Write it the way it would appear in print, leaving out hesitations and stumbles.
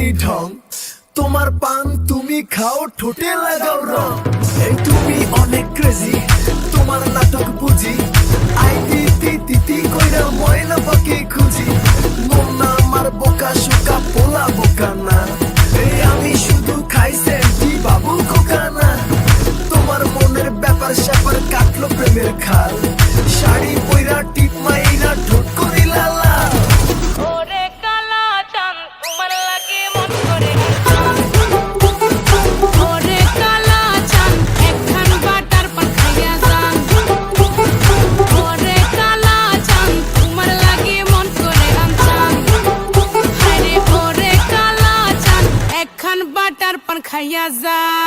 এই ঢং তোমার পান তুমি খাও ঠোঁটে লাগাও রং এই তুমি অনেক ক্রেজি তোমার নাটক বুঝি আই দিতি তিতি কইরা ময়না পাখি খুঁজি মন না আমার বোকা শোকা পোলা বোকা না এই আমি শুধু খাই সেন্টি বাবু খোকা না তোমার মনের ব্যাপার স্যাপার কাটলো প্রেমের খাল শাড়ি পইরা টিপ মাইরা ঠোঁট করিলা লাল ওরে কালা চাঁদ তোমার লাগে মন করে ওরে কালা চাঁদ একখান বাটার পান খাইয়া যান ওরে কালা চাঁদ তোমার লাগে মন করে আনচান হায়রে ওরে কালা চাঁদ একখান বাটার পান খাইয়া যান